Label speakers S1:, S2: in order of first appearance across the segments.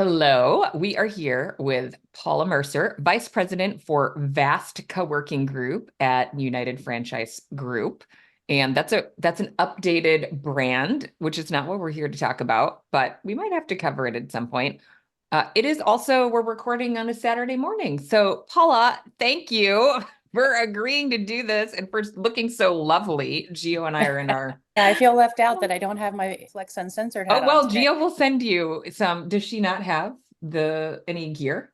S1: Hello, we are here with Paula Mercer, Vice President for Vast Coworking Group at United Franchise Group. And that's an updated brand, which is not what we're here to talk about, but we might have to cover it at some point. It is also, we're recording on a Saturday morning. So Paula, thank you for agreeing to do this and for looking so lovely. Gio and I are in our
S2: I feel left out that I don't have my Flex Uncensored
S1: Oh,
S2: hat on
S1: well,
S2: today.
S1: Gio will send you some. Does she not have any gear?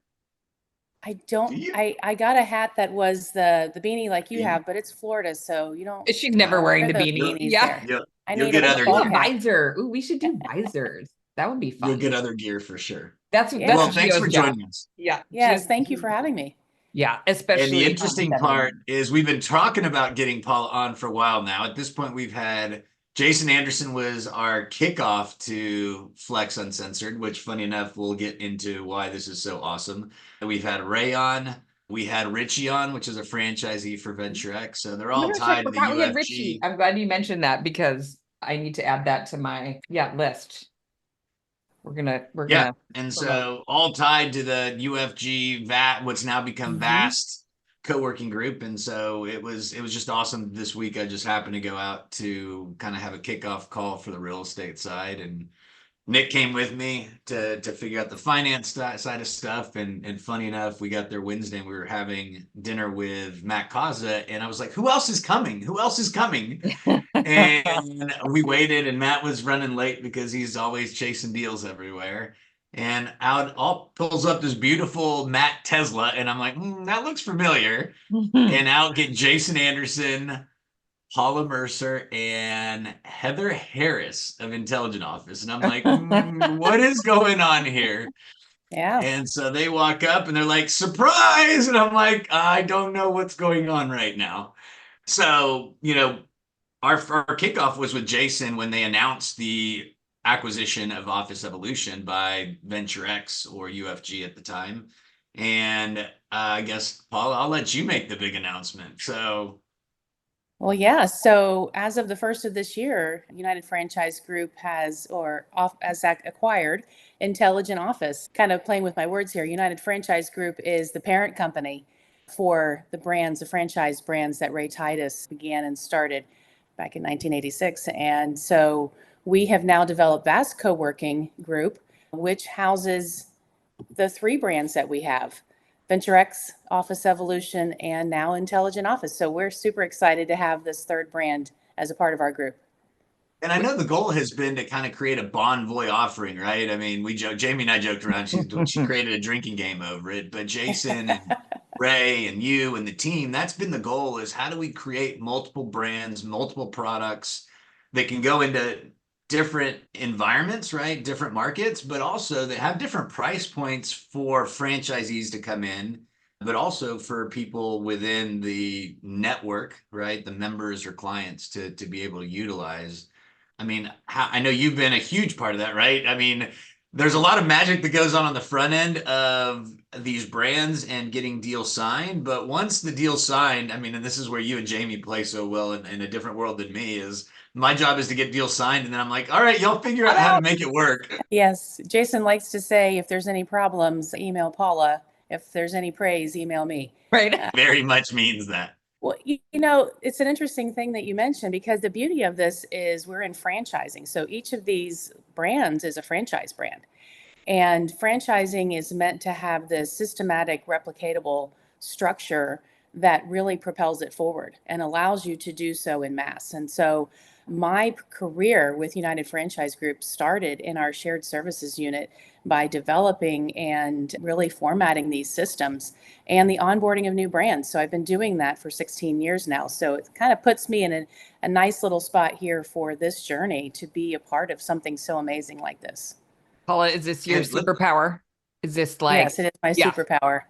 S2: I don't
S3: Do you?
S2: I got a hat that was the beanie like you
S3: Beanie?
S2: have, but it's Florida, so you don't
S1: She's never wearing
S2: wear
S1: the
S2: those
S1: beanie.
S2: beanies
S1: Yeah.
S2: there. I
S3: You'll
S2: need a
S3: get
S1: What
S3: other
S1: about
S2: baseball
S1: a
S3: gear.
S2: cap.
S1: visor? Ooh, we should do visors. That would be
S3: You'll
S1: fun.
S3: get other gear for sure.
S1: That's
S2: Yeah.
S3: Well, thanks for
S1: Gio's job.
S3: joining us.
S1: Yeah,
S2: Yes, thank you for having me.
S1: yeah,
S3: And the
S1: especially on
S3: interesting
S1: Saturday
S3: part
S1: morning.
S3: is we've been talking about getting Paula on for a while now. At this point, we've had Jason Anderson was our kickoff to Flex Uncensored, which funny enough, we'll get into why this is so awesome. We've had Ray on, we had Richie on, which is a franchisee for Venture X. So they're
S1: Oh my
S3: all
S1: gosh, I
S3: tied to the
S1: forgot we had Richie.
S3: UFG.
S1: I'm glad you mentioned that because I need to add that to my list. We're
S3: Yeah.
S1: gonna
S3: And
S1: promote.
S3: so all tied to the UFG what's now become
S2: Hmm.
S3: Vast co-working group. And so it was just awesome this week. I just happened to go out to kind of have a kickoff call for the real estate side, and Nick came with me to figure out the finance side of stuff. And funny enough, we got there Wednesday and we were having dinner with Matt Kaza, and I was like, who else is coming? Who else is coming? And we waited, and Matt was running late because he's always chasing deals everywhere. And out all pulls up this beautiful Matt Tesla, and I'm like, that looks familiar. And out get Jason Anderson, Paula Mercer, and Heather Harris of Intelligent Office. And I'm like, what is going on here?
S2: Yeah.
S3: And so they walk up and they're like, surprise. And I'm like, I don't know what's going on right now. So, our kickoff was with Jason when they announced the acquisition of Office Evolution by Venture X or UFG at the time. And I guess, Paul, I'll let you make the big announcement. So,
S2: Well, yeah. So as of the first of this year, United Franchise Group has acquired Intelligent Office. Kind of playing with my words here. United Franchise Group is the parent company for the brands, the franchise brands that Ray Titus began and started back in 1986. And so we have now developed Vast Co-working Group, which houses the three brands that we have. VentureX, Office Evolution, and now Intelligent Office. So we're super excited to have this third brand as a part of our group.
S3: and I know the goal has been to kind of create a Bonvoy offering, right? I mean, Jamie and I joked around. She created a drinking game over it, but Jason and Ray and you and the team, that's been the goal: is how do we create multiple brands, multiple products that can go into different environments, right? Different markets, but also that have different price points for franchisees to come in, but also for people within the network, right? The members or clients to be able to utilize. I mean, I know you've been a huge part of that, right? I mean, there's a lot of magic that goes on the front end of these brands and getting deals signed. But once the deal's signed, I mean, and this is where you and Jamie play so well in a different world than me, is my job is to get deals signed. And then I'm like, all right, y'all figure
S1: I'm
S3: out how to
S1: out.
S3: make it work.
S2: Yes, Jason likes to say if there's any problems, email Paula. If there's any praise, email me.
S1: Right.
S3: Very much means that.
S2: Well, you know, it's an interesting thing that you mentioned because the beauty of this is we're in franchising. So each of these brands is a franchise brand. And franchising is meant to have this systematic, replicatable structure that really propels it forward and allows you to do so in mass. And so my career with United Franchise Group started in our shared services unit by developing and really formatting these systems and the onboarding of new brands. So I've been doing that for 16 years now. So it kind of puts me in a nice little spot here for this journey to be a part of something so amazing like this.
S1: Paula, is this your
S3: And
S1: superpower? Is this like,
S2: Yes, it is my
S1: yeah,
S2: superpower.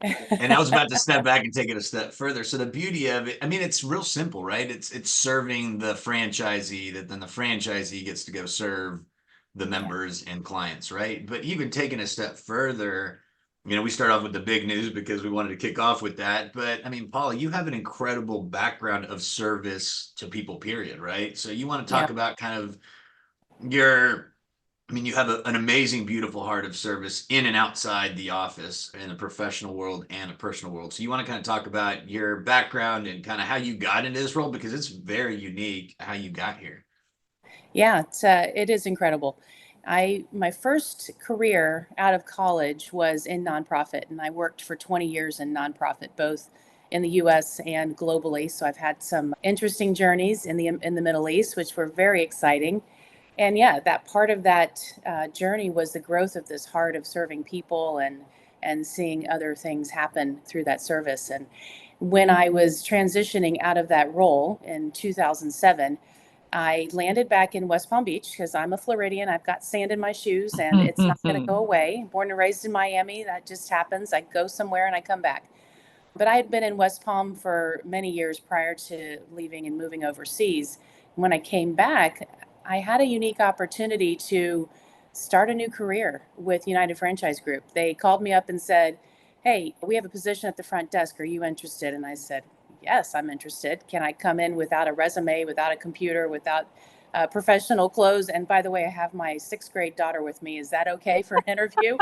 S3: I was about to step back and take it a step further. So the beauty of it, I mean, it's real simple, right? It's serving the franchisee that then the franchisee gets to go serve the
S2: Yeah.
S3: members and clients, right? But even taking a step further, we start off with the big news because we wanted to kick off with that. But I mean, Paula, you have an incredible background of service to people, period, right? So you want to
S2: Yeah.
S3: talk about kind of your I mean, you have an amazing, beautiful heart of service in and outside the office, in the professional world and a personal world. So you want to kind of talk about your background and kind of how you got into this role, because it's very unique how you got here.
S2: Yeah, it is incredible. My first career out of college was in nonprofit, and I worked for 20 years in nonprofit, both in the U.S. and globally. So I've had some interesting journeys in the Middle East, which were very exciting. And yeah, that part of that journey was the growth of this heart of serving people and seeing other things happen through that service. And when I was transitioning out of that role in 2007, I landed back in West Palm Beach because I'm a Floridian. I've got sand in my shoes and it's not going to go away. Born and raised in Miami, that just happens. I go somewhere and I come back. But I had been in West Palm for many years prior to leaving and moving overseas. When I came back, I had a unique opportunity to start a new career with United Franchise Group. They called me up and said, "Hey, we have a position at the front desk. Are you interested?" And I said, "Yes, I'm interested. Can I come in without a resume, without a computer, without professional clothes? And by the way, I have my sixth grade daughter with me. Is that okay for an interview?"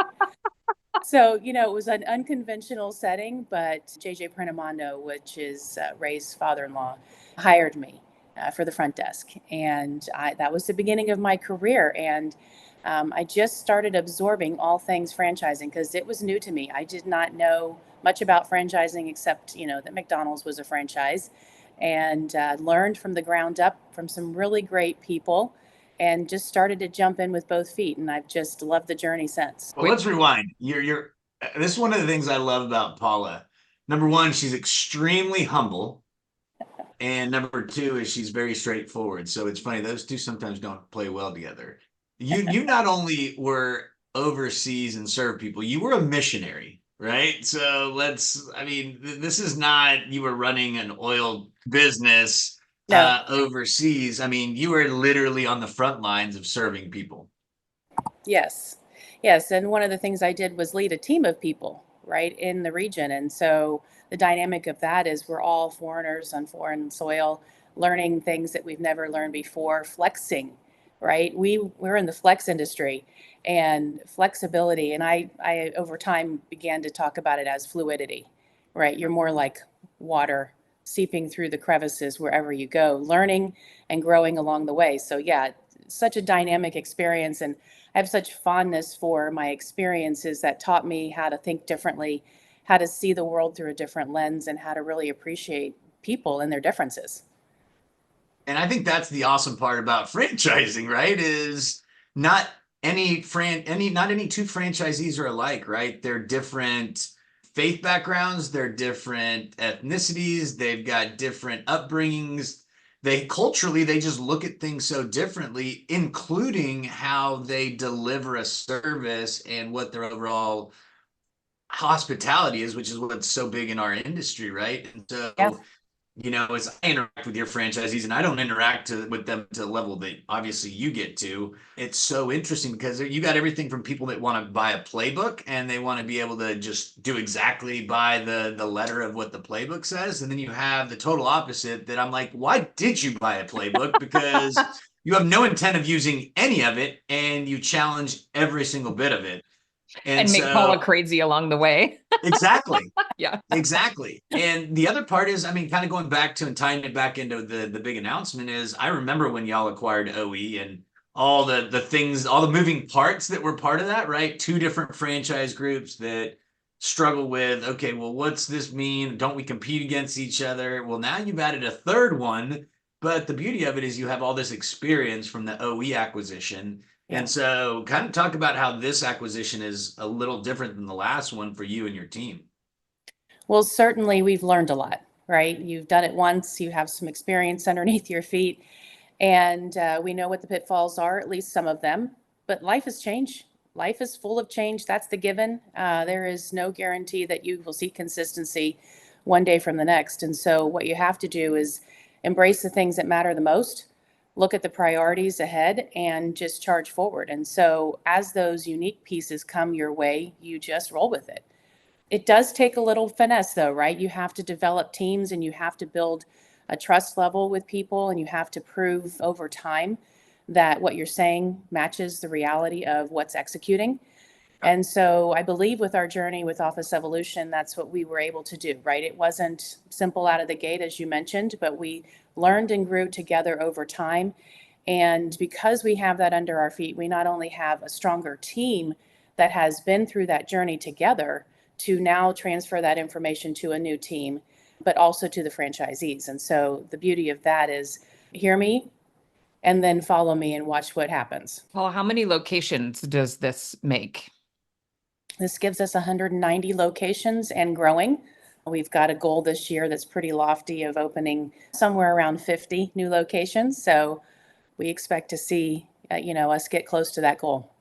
S2: So, it was an unconventional setting, but JJ Prenamando, which is Ray's father-in-law, hired me for the front desk. And that was the beginning of my career. And I just started absorbing all things franchising because it was new to me. I did not know much about franchising except, that McDonald's was a franchise, and learned from the ground up from some really great people and just started to jump in with both feet. And I've just loved the journey since.
S3: Well, let's rewind. This is one of the things I love about Paula. Number one, she's extremely humble. And number two is she's very straightforward. So it's funny, those two sometimes don't play well together. You not only were overseas and served people, you were a missionary, right? So I mean, this is not you were running an oil business
S2: No.
S3: overseas. I mean, you were literally on the front lines of serving people.
S2: Yes. Yes. And one of the things I did was lead a team of people, right, in the region. And so the dynamic of that is we're all foreigners on foreign soil, learning things that we've never learned before, flexing, right? We're in the flex industry and flexibility. And I over time began to talk about it as fluidity, right? You're more like water seeping through the crevices wherever you go, learning and growing along the way. So yeah, such a dynamic experience. And I have such fondness for my experiences that taught me how to think differently, how to see the world through a different lens, and how to really appreciate people and their differences.
S3: And I think that's the awesome part about franchising, right? Is not not any two franchisees are alike, right? They're different faith backgrounds, they're different ethnicities, they've got different upbringings. They just look at things so differently, including how they deliver a service and what their overall hospitality is, which is what's so big in our industry, right? And
S2: Yeah.
S3: so as I interact with your franchisees, and I don't with them to the level that obviously you get to, it's so interesting because you got everything from people that want to buy a playbook and they want to be able to just do exactly by the letter of what the playbook says. And then you have the total opposite that I'm like, why did you buy a playbook? Because you have no intent of using any of it and you challenge every single bit of it. And
S1: And make Paula
S3: so,
S1: crazy along the way.
S3: exactly.
S1: Yeah.
S3: Exactly. And the other part is, I mean, kind of going back to and tying it back into the big announcement is I remember when y'all acquired OE and all the things, all the moving parts that were part of that, right? Two different franchise groups that struggle with, okay, well, what's this mean? Don't we compete against each other? Well, now you've added a third one, but the beauty of it is you have all this experience from the OE acquisition.
S2: Yeah.
S3: And so kind of talk about how this acquisition is a little different than the last one for you and your team.
S2: Well, certainly we've learned a lot, right? You've done it once, you have some experience underneath your feet, and we know what the pitfalls are, at least some of them. But life has changed. Life is full of change. That's the given. There is no guarantee that you will see consistency one day from the next. And so, what you have to do is embrace the things that matter the most, look at the priorities ahead, and just charge forward. And so, as those unique pieces come your way, you just roll with it. It does take a little finesse though, right? You have to develop teams and you have to build a trust level with people and you have to prove over time. that what you're saying matches the reality of what's executing. And so I believe with our journey with Office Evolution, that's what we were able to do, right? It wasn't simple out of the gate, as you mentioned, but we learned and grew together over time. And because we have that under our feet, we not only have a stronger team that has been through that journey together to now transfer that information to a new team, but also to the franchisees. And so the beauty of that is hear me and then follow me and watch what happens.
S1: Paul, how many locations does this make?
S2: This gives us 190 locations and growing. We've got a goal this year that's pretty lofty of opening somewhere around 50 new locations. So we expect to see, us get close to that goal.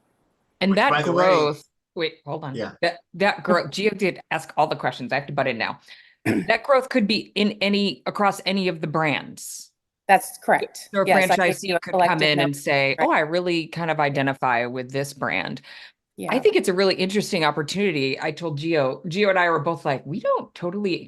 S1: And
S3: Which,
S1: that
S3: by the way,
S1: growth, wait, hold on.
S3: yeah.
S1: That growth, Gio did ask all the questions. I have to butt in now. That growth could be across any of the brands.
S2: That's correct.
S1: So a
S2: Yes, I gave you
S1: franchisee
S2: a
S1: could come
S2: collective
S1: in
S2: number.
S1: and say,
S2: Right.
S1: oh, I really kind of identify with this brand. I
S2: Yeah.
S1: think it's a really interesting opportunity. I told Gio and I were both like, we don't totally,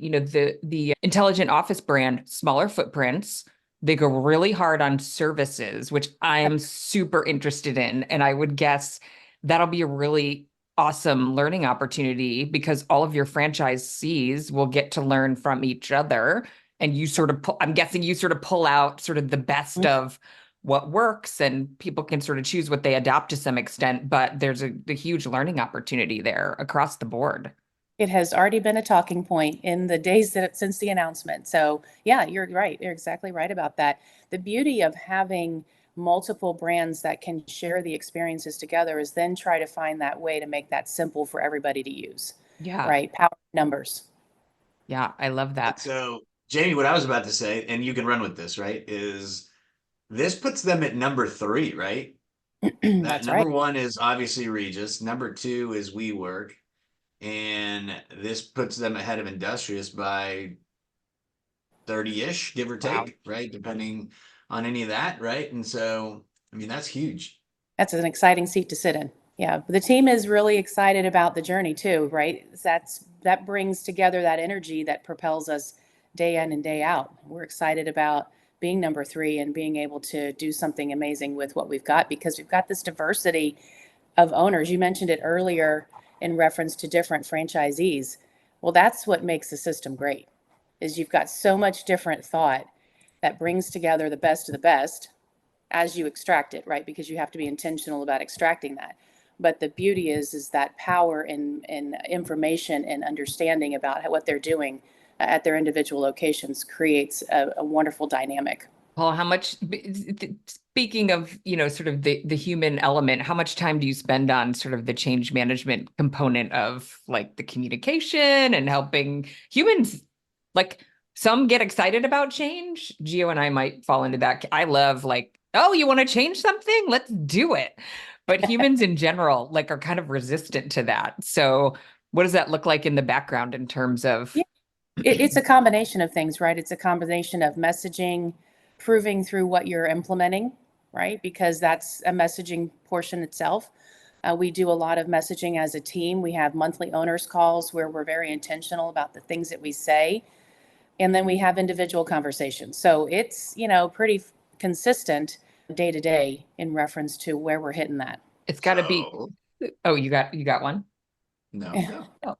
S1: the Intelligent Office brand, smaller footprints. They go really hard on services, which I am super interested in. And I would guess that'll be a really awesome learning opportunity because all of your franchisees will get to learn from each other. And you sort of, I'm guessing you sort of pull out sort of the best of what works, and people can sort of choose what they adopt to some extent, but there's a huge learning opportunity there across the board.
S2: It has already been a talking point in the days since the announcement. So yeah, you're right. You're exactly right about that. The beauty of having multiple brands that can share the experiences together is then try to find that way to make that simple for everybody to use,
S1: Yeah.
S2: right? Power numbers.
S1: Yeah. I love
S3: And
S1: that.
S3: so, Jamie, what I was about to say, and you can run with this, right, is this puts them at number 3, right? That
S2: That's right.
S3: number 1 is obviously Regis. Number 2 is WeWork. And this puts them ahead of Industrious by 30-ish, give or
S1: Wow.
S3: take, right? Depending on any of that, right? And so, I mean, that's huge.
S2: That's an exciting seat to sit in. Yeah, the team is really excited about the journey too, right? That brings together that energy that propels us day in and day out. We're excited about being number 3 and being able to do something amazing with what we've got because we've got this diversity of owners. You mentioned it earlier in reference to different franchisees. Well, that's what makes the system great. Is you've got so much different thought that brings together the best of the best as you extract it, right? Because you have to be intentional about extracting that. But the beauty is that power and information and understanding about what they're doing at their individual locations creates a wonderful dynamic.
S1: Paul, how much, speaking of, sort of the human element, how much time do you spend on sort of the change management component of like the communication and helping humans? Like some get excited about change. Gio and I might fall into that. I love like, oh, you want to change something? Let's do it. But humans in general, like are kind of resistant to that. So what does that look like in the background in terms of?
S2: Yeah. It's a combination of things, right? It's a combination of messaging, proving through what you're implementing, right? Because that's a messaging portion itself. We do a lot of messaging as a team. We have monthly owners calls where we're very intentional about the things that we say. And then we have individual conversations. So it's, pretty consistent day to day in reference to where we're hitting that.
S1: It's got to be.
S3: So,
S1: Oh, you got one?
S3: no, go.
S1: Oh,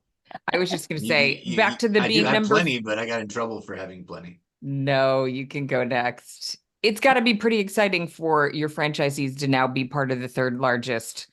S1: I was just going to say back to the
S3: I do
S1: being
S3: have
S1: number.
S3: plenty, but I got in trouble for having plenty.
S1: No, you can go next. It's got to be pretty exciting for your franchisees to now be part of the third largest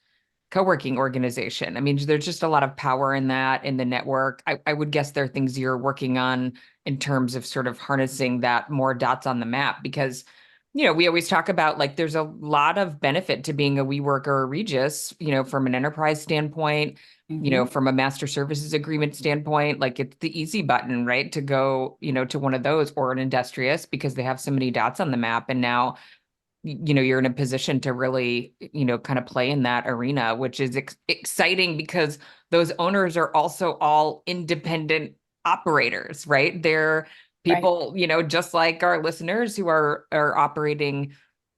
S1: co-working organization. I mean, there's just a lot of power in that in the network. I would guess there are things you're working on in terms of sort of harnessing that more dots on the map because we always talk about like there's a lot of benefit to being a WeWork or a Regis, from an enterprise standpoint, from a master services agreement standpoint, like it's the easy button, right? To go, to one of those or an Industrious because they have so many dots on the map. And now you're in a position to really, kind of play in that arena, which is exciting because those owners are also all independent operators, right? They're
S2: Right.
S1: people, just like our listeners who are operating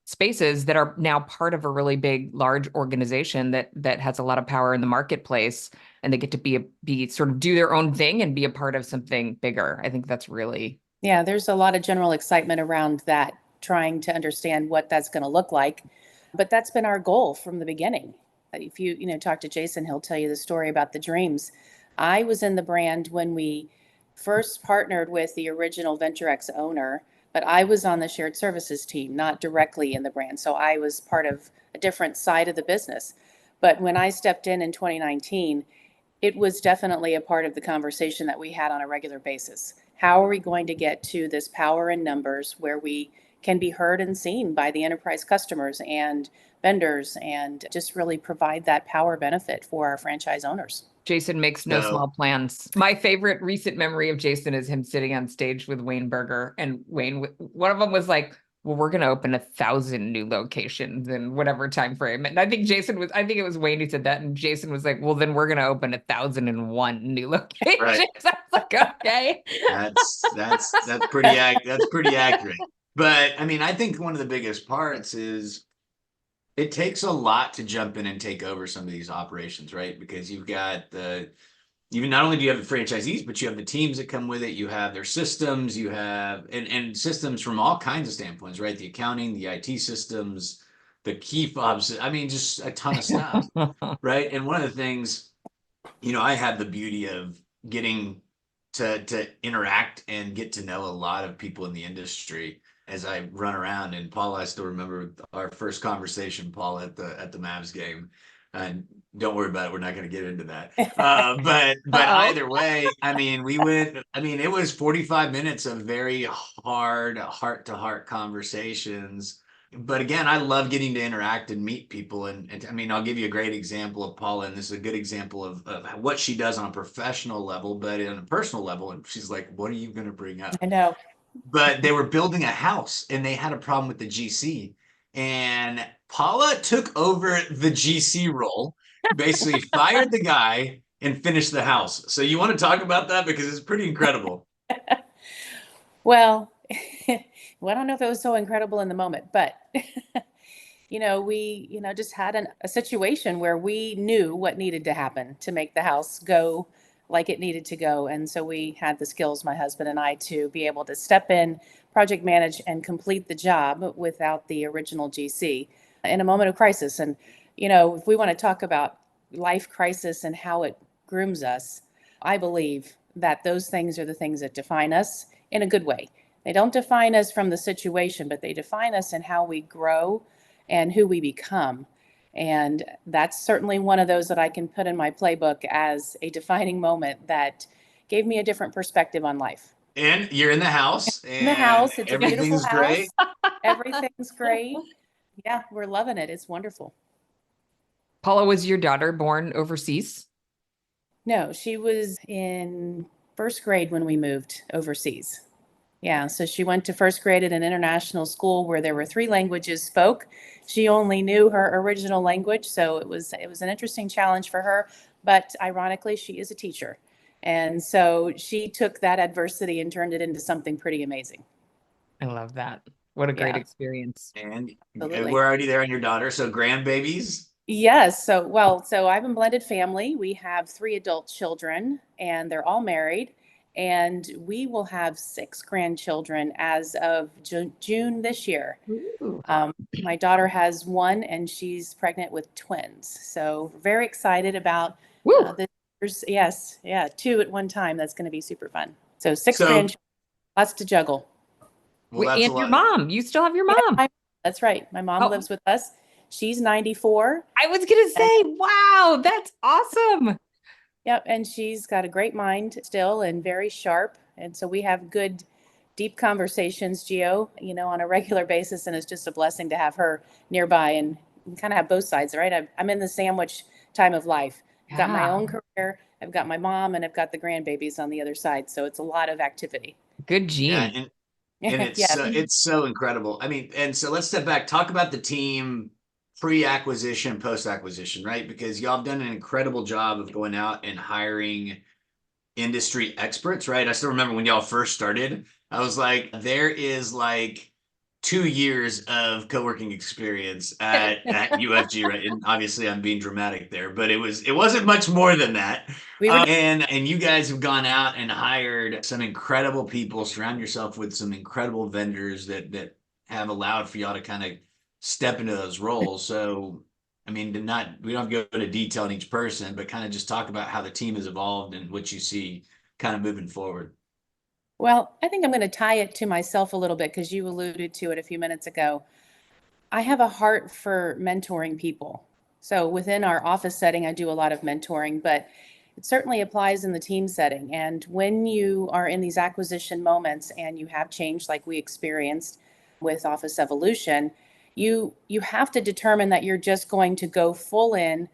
S1: spaces that are now part of a really big, large organization that has a lot of power in the marketplace, and they get to be sort of do their own thing and be a part of something bigger. I think that's really.
S2: Yeah, there's a lot of general excitement around that, trying to understand what that's going to look like. But that's been our goal from the beginning. If you talk to Jason, he'll tell you the story about the dreams. I was in the brand when we first partnered with the original VentureX owner, but I was on the shared services team, not directly in the brand. So I was part of a different side of the business. But when I stepped in 2019, it was definitely a part of the conversation that we had on a regular basis. How are we going to get to this power in numbers where we can be heard and seen by the enterprise customers and vendors and just really provide that power benefit for our franchise owners?
S1: Jason makes no
S3: So
S1: small plans. My favorite recent memory of Jason is him sitting on stage with Wayne Berger. And Wayne, one of them was like, well, we're going to open 1,000 new locations in whatever time frame. And I think it was Wayne who said that. And Jason was like, well, then we're going to open 1,001 new locations.
S3: right.
S1: I was like, okay.
S3: That's pretty accurate. But I mean, I think one of the biggest parts is it takes a lot to jump in and take over some of these operations, right? Because you've got even not only do you have the franchisees, but you have the teams that come with it. You have their systems, you have and systems from all kinds of standpoints, right? The accounting, the IT systems, the key fobs. I mean, just a ton of stuff, right? And one of the things, I had the beauty of getting to interact and get to know a lot of people in the industry as I run around. And Paul, I still remember our first conversation, Paul, at the Mavs game. And don't worry about it. We're not going to get into that. But either way, I mean, it was 45 minutes of very hard heart-to-heart conversations. But again, I love getting to interact and meet people. And I mean, I'll give you a great example of Paula, and this is a good example of what she does on a professional level, but on a personal level. And she's like, what are you going to bring up?
S2: I know.
S3: But they were building a house and they had a problem with the GC. And Paula took over the GC role, basically fired the guy and finished the house. So you want to talk about that? Because it's pretty incredible.
S2: Well, well, I don't know if it was so incredible in the moment, but we, just had a situation where we knew what needed to happen to make the house go like it needed to go. And so we had the skills, my husband and I, to be able to step in, project manage, and complete the job without the original GC in a moment of crisis. And, if we want to talk about life crisis and how it grooms us, I believe that those things are the things that define us in a good way. They don't define us from the situation, but they define us in how we grow and who we become. And that's certainly one of those that I can put in my playbook as a defining moment that gave me a different perspective on life.
S3: And you're in the house
S2: In the
S3: and
S2: house, it's a beautiful
S3: everything's
S2: house.
S3: great.
S2: Everything's great. Yeah, we're loving it. It's wonderful.
S1: Paula, was your daughter born overseas?
S2: No, she was in first grade when we moved overseas. Yeah, so she went to first grade at an international school where there were 3 languages spoke. She only knew her original language, so it was an interesting challenge for her, but ironically, she is a teacher. And so she took that adversity and turned it into something pretty amazing.
S1: I love that. What a great
S2: Yeah,
S1: experience.
S3: And
S2: absolutely.
S3: we're already there on your daughter. So grandbabies.
S2: Yes. So I have a blended family. We have 3 adult children, and they're all married. And we will have 6 grandchildren as of June this year.
S1: Ooh.
S2: My daughter has 1, and she's pregnant with twins. So very excited about
S1: Woo.
S2: this. Yes, yeah, 2 at one time. That's going to be super fun. So 6
S3: So,
S2: grandchildren, lots to juggle.
S3: well,
S1: Wait,
S3: that's a
S1: and your
S3: lot.
S1: mom. You still have your
S2: Yeah,
S1: mom.
S2: that's right. My mom
S1: Oh,
S2: lives with us. She's 94.
S1: I was gonna say, wow, that's awesome.
S2: Yep, and she's got a great mind still and very sharp. And so we have good, deep conversations, Geo, on a regular basis. And it's just a blessing to have her nearby and kind of have both sides, right? I'm in the sandwich time of life. I've got my
S1: Yeah,
S2: own career, I've got my mom, and I've got the grandbabies on the other side. So it's a lot of activity.
S1: good
S3: Yeah,
S1: gene.
S3: and
S2: Yeah.
S3: it's so incredible. I mean, and so let's step back, talk about the team pre-acquisition, post-acquisition, right? Because y'all have done an incredible job of going out and hiring industry experts, right? I still remember when y'all first started, I was like, there is like 2 years of co-working experience at UFG, right? And obviously I'm being dramatic there, but it wasn't much more than that.
S2: We were
S3: And you guys have gone out and hired some incredible people, surround yourself with some incredible vendors that have allowed for y'all to kind of step into those roles. So, I mean, we don't have to go into detail on each person, but kind of just talk about how the team has evolved and what you see kind of moving forward.
S2: Well, I think I'm going to tie it to myself a little bit because you alluded to it a few minutes ago. I have a heart for mentoring people. So within our office setting, I do a lot of mentoring, but it certainly applies in the team setting. And when you are in these acquisition moments and you have change like we experienced with Office Evolution, you have to determine that you're just going to go full in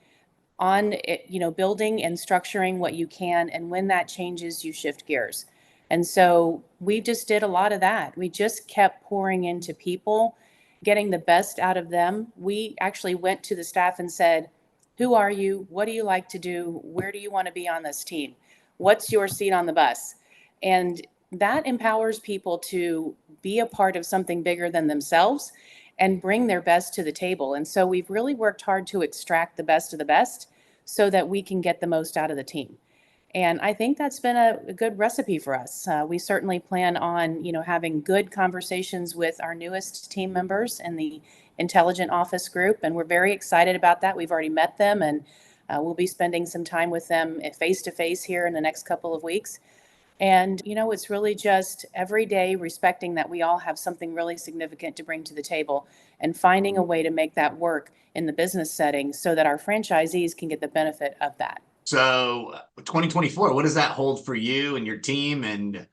S2: on it, building and structuring what you can. And when that changes, you shift gears. And so we just did a lot of that. We just kept pouring into people, getting the best out of them. We actually went to the staff and said, who are you? What do you like to do? Where do you want to be on this team? What's your seat on the bus? And that empowers people to be a part of something bigger than themselves and bring their best to the table. And so we've really worked hard to extract the best of the best so that we can get the most out of the team. And I think that's been a good recipe for us. We certainly plan on, having good conversations with our newest team members in the Intelligent Office group, and we're very excited about that. We've already met them, and we'll be spending some time with them face to face here in the next couple of weeks. And, it's really just every day respecting that we all have something really significant to bring to the table and finding a way to make that work in the business setting so that our franchisees can get the benefit of that.
S3: So 2024, what does that hold for you and your team? And,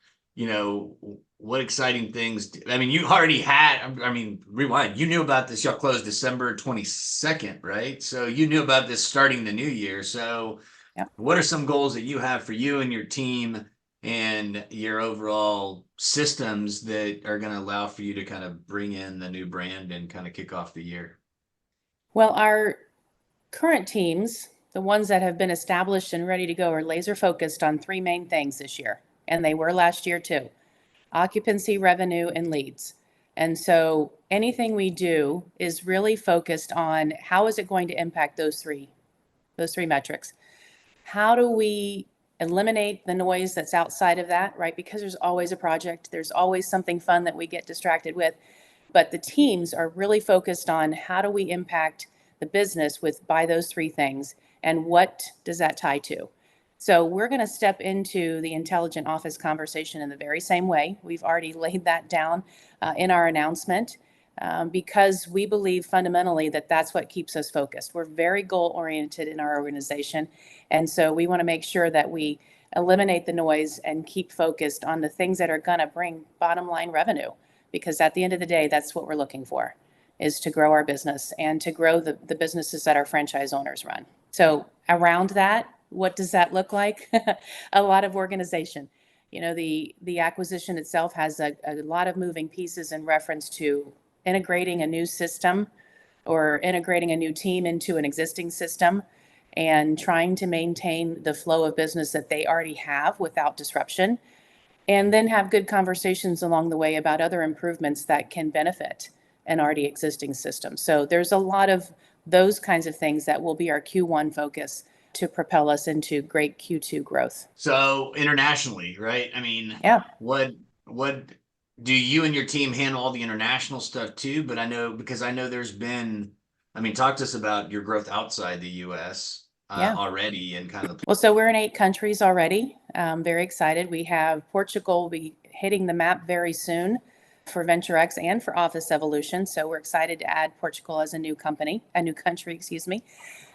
S3: what exciting things? I mean, you already had, I mean, rewind, you knew about this. Y'all closed December 22nd, right? So you knew about this starting the new year. So
S2: Yep.
S3: what are some goals that you have for you and your team and your overall systems that are going to allow for you to kind of bring in the new brand and kind of kick off the year?
S2: Well, our current teams, the ones that have been established and ready to go, are laser focused on three main things this year. And they were last year too: occupancy, revenue, and leads. And so anything we do is really focused on how is it going to impact those three metrics. How do we eliminate the noise that's outside of that, right? Because there's always a project, there's always something fun that we get distracted with. But the teams are really focused on how do we impact the business by those three things, and what does that tie to? So we're going to step into the Intelligent Office conversation in the very same way. We've already laid that down in our announcement because we believe fundamentally that that's what keeps us focused. We're very goal oriented in our organization. And so we want to make sure that we eliminate the noise and keep focused on the things that are going to bring bottom line revenue. Because at the end of the day, that's what we're looking for, is to grow our business and to grow the businesses that our franchise owners run. So around that, what does that look like? A lot of organization. The acquisition itself has a lot of moving pieces in reference to integrating a new system or integrating a new team into an existing system and trying to maintain the flow of business that they already have without disruption, and then have good conversations along the way about other improvements that can benefit an already existing system. So there's a lot of those kinds of things that will be our Q1 focus to propel us into great Q2 growth.
S3: So internationally, right? I mean,
S2: Yeah.
S3: what do you and your team handle all the international stuff too? But because I know there's been, I mean, talk to us about your growth outside the US
S2: Yeah.
S3: already and kind of
S2: Well, so we're in 8 countries already. Very excited. We have Portugal will be hitting the map very soon for VentureX and for Office Evolution. So we're excited to add Portugal as a new country, excuse me.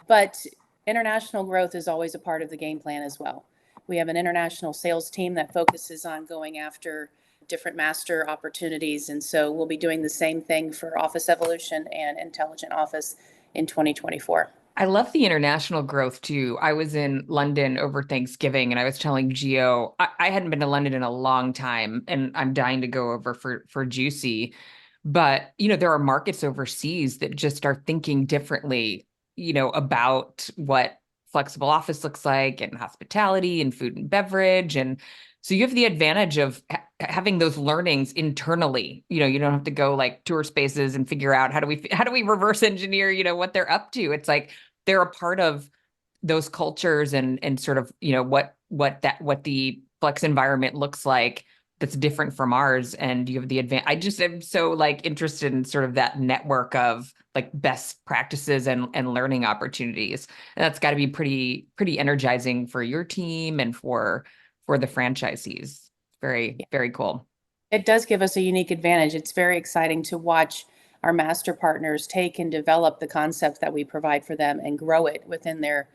S2: But international growth is always a part of the game plan as well. We have an international sales team that focuses on going after different master opportunities. And so we'll be doing the same thing for Office Evolution and Intelligent Office in 2024.
S1: I love the international growth too. I was in London over Thanksgiving and I was telling Gio, I hadn't been to London in a long time and I'm dying to go over for Juicy. But, there are markets overseas that just are thinking differently, about what flexible office looks like and hospitality and food and beverage. And so you have the advantage of having those learnings internally. You don't have to go like tour spaces and figure out how do we reverse engineer, what they're up to. It's like they're a part of those cultures and sort of, what the flex environment looks like that's different from ours, and you have the advantage. I just am so like interested in sort of that network of like best practices and learning opportunities. And that's got to be pretty energizing for your team and for the franchisees. Very, very cool.
S2: It does give us a unique advantage. It's very exciting to watch our master partners take and develop the concept that we provide for them and grow it within their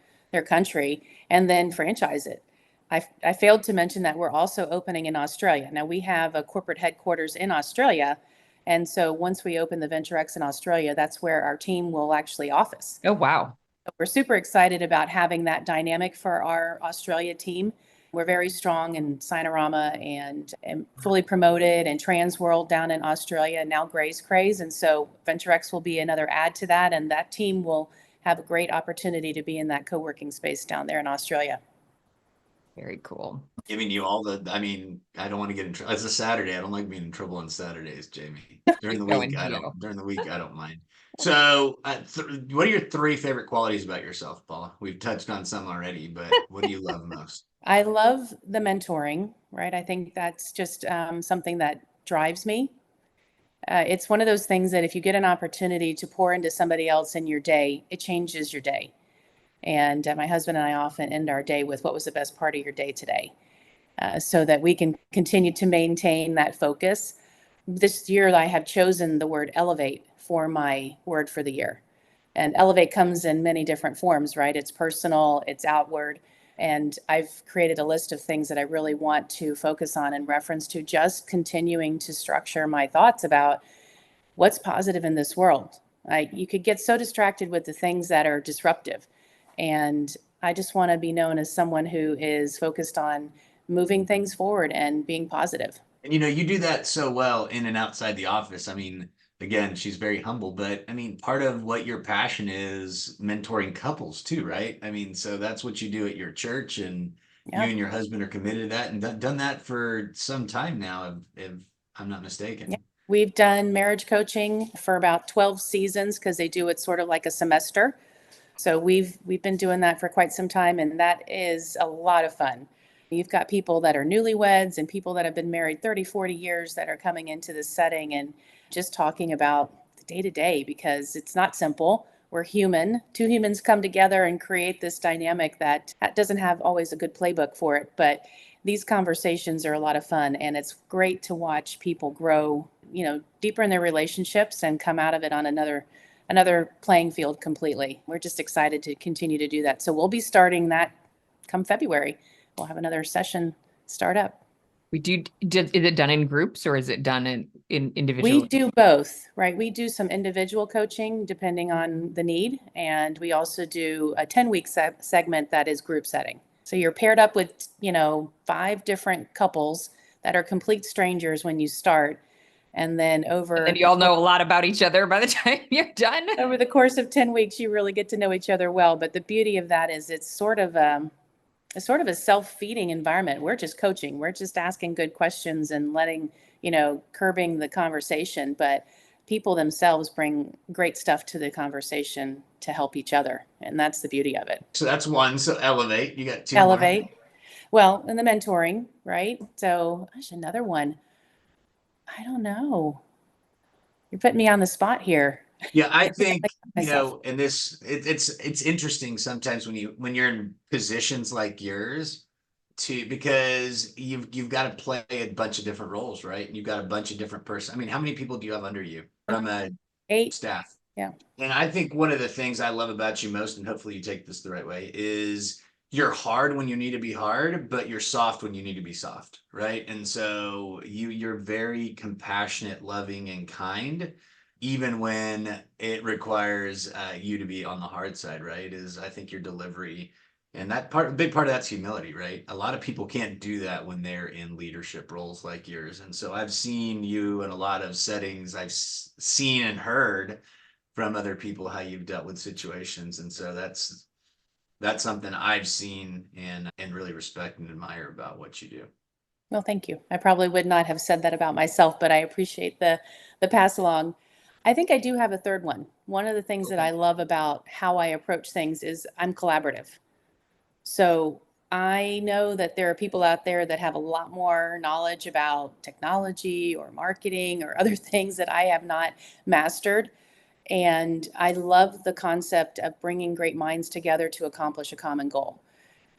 S2: country and then franchise it. I failed to mention that we're also opening in Australia. Now we have a corporate headquarters in Australia. And so once we open the VentureX in Australia, that's where our team will actually office.
S1: Oh, wow.
S2: We're super excited about having that dynamic for our Australia team. We're very strong in Sinorama and fully promoted and Trans World down in Australia and now Gray's Craze. And so VentureX will be another add to that. And that team will have a great opportunity to be in that co-working space down there in Australia.
S1: Very cool.
S3: Giving you all the, I mean, I don't want to get in trouble. It's a Saturday. I don't like being in trouble on Saturdays, Jamie. During the week, I don't. During the week, I don't mind. So, what are your three favorite qualities about yourself, Paula? We've touched on some already, but what do you love most?
S2: I love the mentoring, right? I think that's just something that drives me. It's one of those things that if you get an opportunity to pour into somebody else in your day, it changes your day. And my husband and I often end our day with what was the best part of your day today, so that we can continue to maintain that focus. This year, I have chosen the word elevate for my word for the year. And elevate comes in many different forms, right? It's personal, it's outward. And I've created a list of things that I really want to focus on in reference to just continuing to structure my thoughts about what's positive in this world. You could get so distracted with the things that are disruptive. And I just want to be known as someone who is focused on moving things forward and being positive.
S3: And you do that so well in and outside the office. I mean, again, she's very humble, but I mean, part of what your passion is mentoring couples too, right? I mean, so that's what you do at your church, and you
S2: Yeah.
S3: and your husband are committed to that and done that for some time now, if I'm not
S2: Yeah.
S3: mistaken.
S2: We've done marriage coaching for about 12 seasons because they do it sort of like a semester. So we've been doing that for quite some time, and that is a lot of fun. You've got people that are newlyweds and people that have been married 30, 40 years that are coming into this setting and just talking about the day to day because it's not simple. We're human. Two humans come together and create this dynamic that doesn't have always a good playbook for it, but these conversations are a lot of fun, and it's great to watch people grow, deeper in their relationships and come out of it on another playing field completely. We're just excited to continue to do that. So we'll be starting that come February. We'll have another session start up.
S1: Is it done in groups or is it done in
S2: We
S1: individual?
S2: do both, right? We do some individual coaching depending on the need. And we also do a 10-week segment that is group setting. So you're paired up with, 5 different couples that are complete strangers when you start. And then
S1: And you all know a lot about each other by the time you're done.
S2: over the course of 10 weeks, you really get to know each other well. But the beauty of that is it's sort of a self-feeding environment. We're just coaching. We're just asking good questions and letting, curbing the conversation. But people themselves bring great stuff to the conversation to help each other. And that's the beauty of it.
S3: So that's one. So elevate. You got two more.
S2: Elevate. Well, and the mentoring, right? So gosh, another one. I don't know. You're putting me on the spot here.
S3: Yeah, I think,
S2: Myself.
S3: and it's interesting sometimes when you're in positions like yours because you've got to play a bunch of different roles, right? You've got a bunch of different person. I mean, how many people do you have under you from a
S2: 8.
S3: staff?
S2: Yeah.
S3: And I think one of the things I love about you most, and hopefully you take this the right way, is you're hard when you need to be hard, but you're soft when you need to be soft, right? And so you're very compassionate, loving, and kind, even when it requires you to be on the hard side, right? Is I think your delivery and big part of that's humility, right? A lot of people can't do that when they're in leadership roles like yours. And so I've seen you in a lot of settings. I've seen and heard from other people how you've dealt with situations, and so that's something I've seen and really respect and admire about what you do.
S2: Well, thank you. I probably would not have said that about myself, but I appreciate the pass along. I think I do have a third one. One of the things that
S3: Okay.
S2: I love about how I approach things is I'm collaborative. So I know that there are people out there that have a lot more knowledge about technology or marketing or other things that I have not mastered. And I love the concept of bringing great minds together to accomplish a common goal.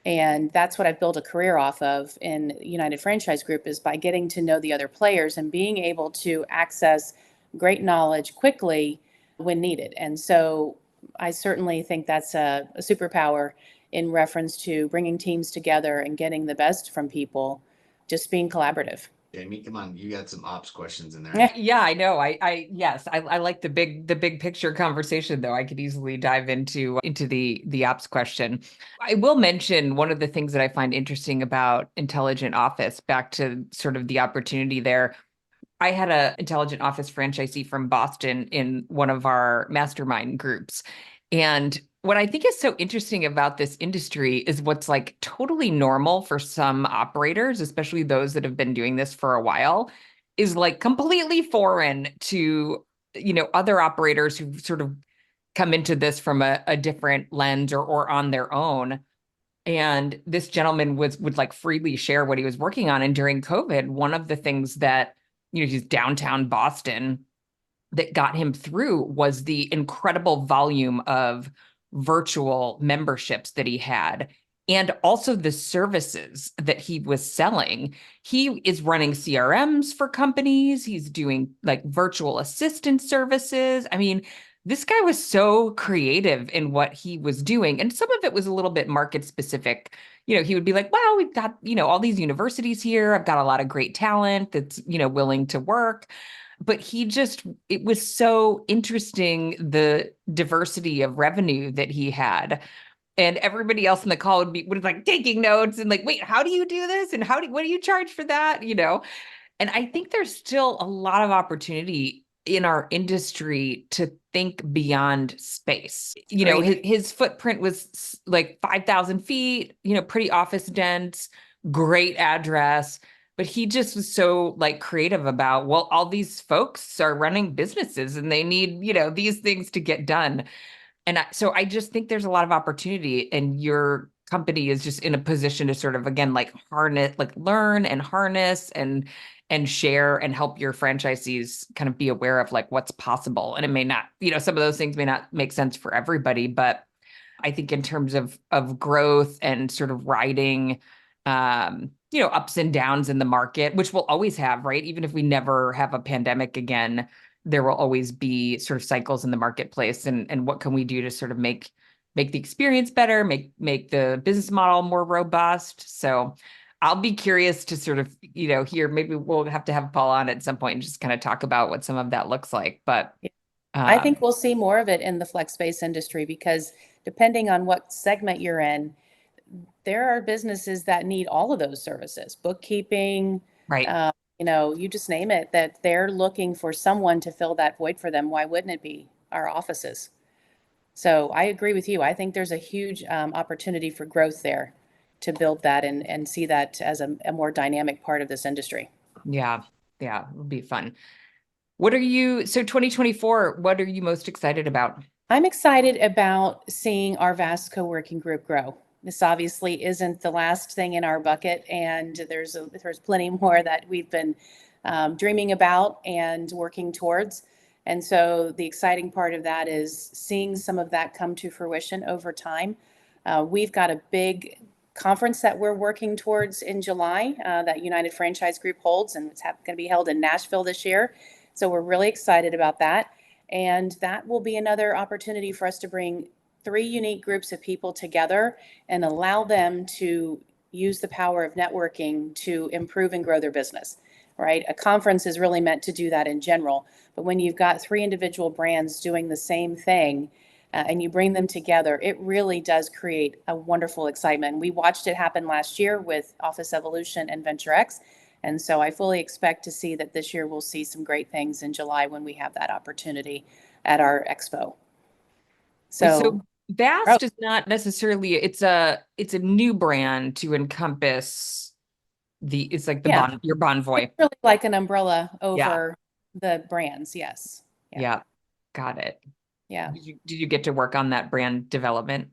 S2: And that's what I've built a career off of in United Franchise Group, is by getting to know the other players and being able to access great knowledge quickly when needed. And so I certainly think that's a superpower in reference to bringing teams together and getting the best from people, just being collaborative.
S3: Jamie, come on, you got some ops questions in there.
S1: Yeah, I know. Yes, I like the big picture conversation though. I could easily dive into the ops question. I will mention one of the things that I find interesting about Intelligent Office, back to sort of the opportunity there. I had a Intelligent Office franchisee from Boston in one of our mastermind groups. And what I think is so interesting about this industry is what's like totally normal for some operators, especially those that have been doing this for a while, is like completely foreign to, other operators who sort of come into this from a different lens or on their own. And this gentleman would like freely share what he was working on. And during COVID, one of the things that, he's downtown Boston, that got him through was the incredible volume of virtual memberships that he had, and also the services that he was selling. He is running CRMs for companies. He's doing like virtual assistant services. I mean, this guy was so creative in what he was doing. And some of it was a little bit market specific. He would be like, well, we've got, all these universities here. I've got a lot of great talent that's, willing to work. But it was so interesting, the diversity of revenue that he had. And everybody else in the call would like taking notes and like, wait, how do you do this? And what do you charge for that? And I think there's still a lot of opportunity in our industry to think beyond space. His footprint was like 5,000 feet, pretty office dense, great address. But he just was so like creative about, well, all these folks are running businesses and they need, these things to get done. And so I just think there's a lot of opportunity, and your company is just in a position to sort of, again, like harness, like learn and harness and share and help your franchisees kind of be aware of like what's possible. And it may not, some of those things may not make sense for everybody, but I think in terms of growth and sort of riding, ups and downs in the market, which we'll always have, right? Even if we never have a pandemic again, there will always be sort of cycles in the marketplace, and what can we do to sort of make the experience better, make the business model more robust. So I'll be curious to sort of, hear, maybe we'll have to have Paul on at some point and just kind of talk about what some of that looks like. But
S2: I think we'll see more of it in the flex space industry, because depending on what segment you're in, there are businesses that need all of those services, bookkeeping,
S1: right.
S2: You just name it, that they're looking for someone to fill that void for them. Why wouldn't it be our offices? So I agree with you. I think there's a huge opportunity for growth there to build that and see that as a more dynamic part of this industry.
S1: Yeah. Yeah. It'll be fun. So 2024, what are you most excited about?
S2: I'm excited about seeing our vast co-working group grow. This obviously isn't the last thing in our bucket, and there's plenty more that we've been dreaming about and working towards. And so the exciting part of that is seeing some of that come to fruition over time. We've got a big conference that we're working towards in July that United Franchise Group holds, and it's going to be held in Nashville this year. So we're really excited about that. And that will be another opportunity for us to bring 3 unique groups of people together and allow them to use the power of networking to improve and grow their business, right? A conference is really meant to do that in general. But when you've got 3 individual brands doing the same thing and you bring them together, it really does create a wonderful excitement. We watched it happen last year with Office Evolution and Venture X. And so I fully expect to see that this year we'll see some great things in July when we have that opportunity at our expo.
S1: So Vast is not necessarily, it's a new brand to encompass it's like your Bonvoy.
S2: It's really like an umbrella over the brands. Yes.
S1: Yeah. Got it.
S2: Yeah.
S1: Did you get to work on that brand development?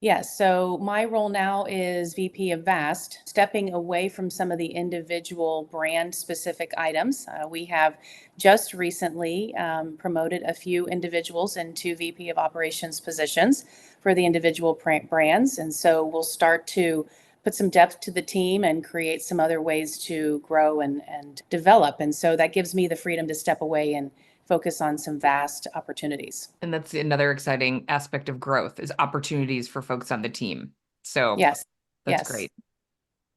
S2: Yes, so my role now is VP of VAST, stepping away from some of the individual brand specific items. We have just recently promoted a few individuals into VP of Operations positions for the individual brands. And so we'll start to put some depth to the team and create some other ways to grow and develop. And so that gives me the freedom to step away and focus on some vast opportunities.
S1: And that's another exciting aspect of growth is opportunities for folks on the team. So
S2: Yes,
S1: that's
S2: yes.
S1: great.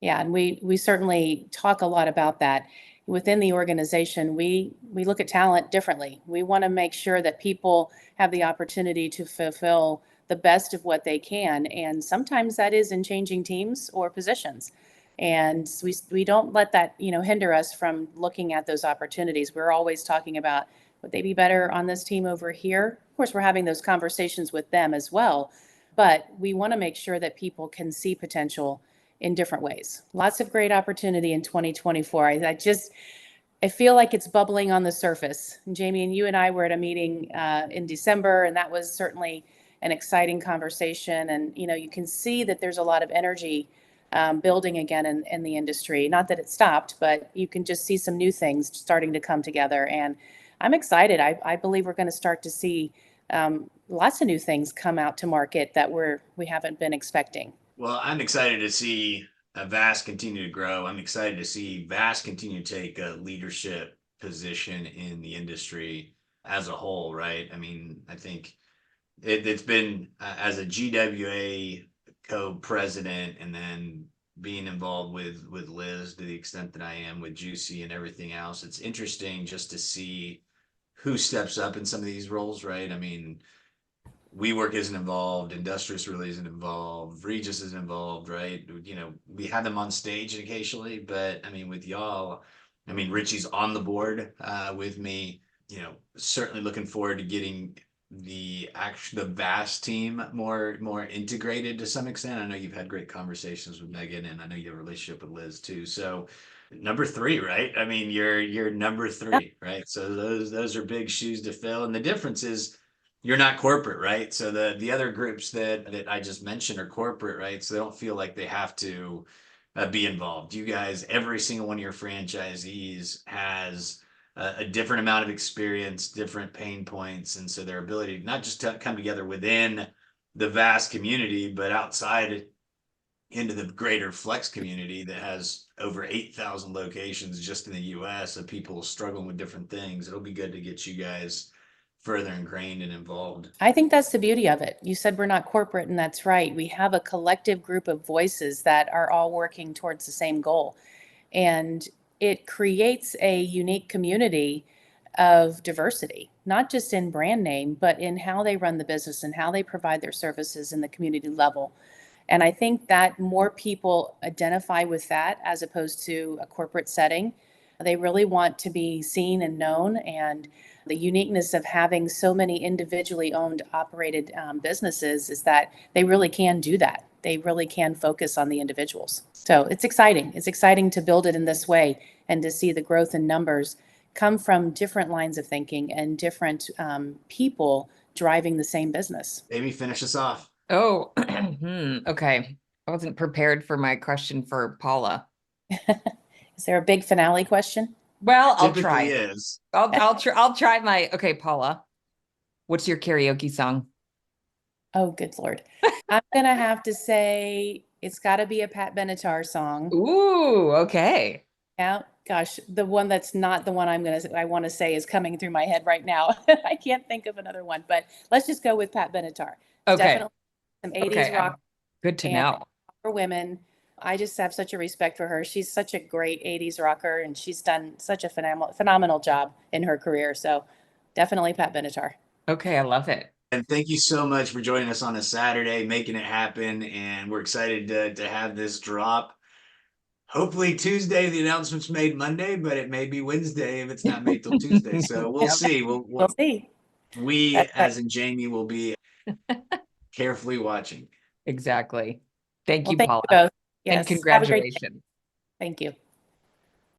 S2: Yeah, and we certainly talk a lot about that. Within the organization, we look at talent differently. We want to make sure that people have the opportunity to fulfill the best of what they can, and sometimes that is in changing teams or positions. And we don't let that, hinder us from looking at those opportunities. We're always talking about would they be better on this team over here? Of course, we're having those conversations with them as well, but we want to make sure that people can see potential in different ways. Lots of great opportunity in 2024. I feel like it's bubbling on the surface. And Jamie and you and I were at a meeting in December, and that was certainly an exciting conversation. And you can see that there's a lot of energy building again in the industry. Not that it stopped, but you can just see some new things starting to come together. And I'm excited. I believe we're going to start to see lots of new things come out to market that we haven't been expecting.
S3: Well, I'm excited to see Vast continue to grow. I'm excited to see Vast continue to take a leadership position in the industry as a whole, right? I mean, I think it's been as a GWA co-president and then being involved with Liz to the extent that I am with Juicy and everything else. It's interesting just to see who steps up in some of these roles, right? I mean, WeWork isn't involved, Industrious really isn't involved, Regis is involved, right? We had them on stage occasionally, but I mean, with y'all, I mean, Richie's on the board with me. Certainly looking forward to getting the Vast team more integrated to some extent. I know you've had great conversations with Megan, and I know you have a relationship with Liz too. So number three, right? I mean, you're number three, right? So those are big shoes to fill, and the difference is you're not corporate, right? So the other groups that I just mentioned are corporate, right? So they don't feel like they have to be involved. You guys, every single one of your franchisees has a different amount of experience, different pain points, and so their ability not just to come together within the vast community, but outside into the greater flex community that has over 8,000 locations just in the US of people struggling with different things. It'll be good to get you guys further ingrained and involved.
S2: I think that's the beauty of it. You said we're not corporate, and that's right. We have a collective group of voices that are all working towards the same goal. And it creates a unique community of diversity, not just in brand name, but in how they run the business and how they provide their services in the community level. And I think that more people identify with that as opposed to a corporate setting. They really want to be seen and known. And the uniqueness of having so many individually owned, operated businesses is that they really can do that. They really can focus on the individuals. So it's exciting. It's exciting to build it in this way and to see the growth in numbers come from different lines of thinking and different people driving the same business.
S3: Maybe finish us off.
S1: Oh, okay. I wasn't prepared for my question for Paula.
S2: Is there a big finale question?
S1: Well, I'll
S3: Typically
S1: try.
S3: is.
S1: I'll try my okay, Paula. What's your karaoke song?
S2: Oh, good Lord. I'm gonna have to say it's got to be a Pat Benatar song.
S1: Ooh, okay.
S2: Yeah, gosh, the one that's not the one I want to say is coming through my head right now. I can't think of another one, but let's just go with Pat Benatar. It's
S1: Okay.
S2: definitely some 80s
S1: Okay.
S2: rock
S1: Good to
S2: and
S1: know.
S2: for women. I just have such a respect for her. She's such a great 80s rocker, and she's done such a phenomenal job in her career. So definitely Pat Benatar.
S1: Okay, I love it.
S3: And thank you so much for joining us on a Saturday, making it happen. And we're excited to have this drop. Hopefully Tuesday, the announcement's made Monday, but it may be Wednesday if it's not made till Tuesday. So we'll
S1: Yep.
S3: see.
S2: We'll see.
S3: We,
S2: That's right.
S3: as in Jamie, will be carefully watching.
S1: Exactly. Thank
S2: Well,
S1: you,
S2: thank
S1: Paula.
S2: you both.
S1: And
S2: Yes. Have a great day.
S1: congratulations.
S2: Thank you.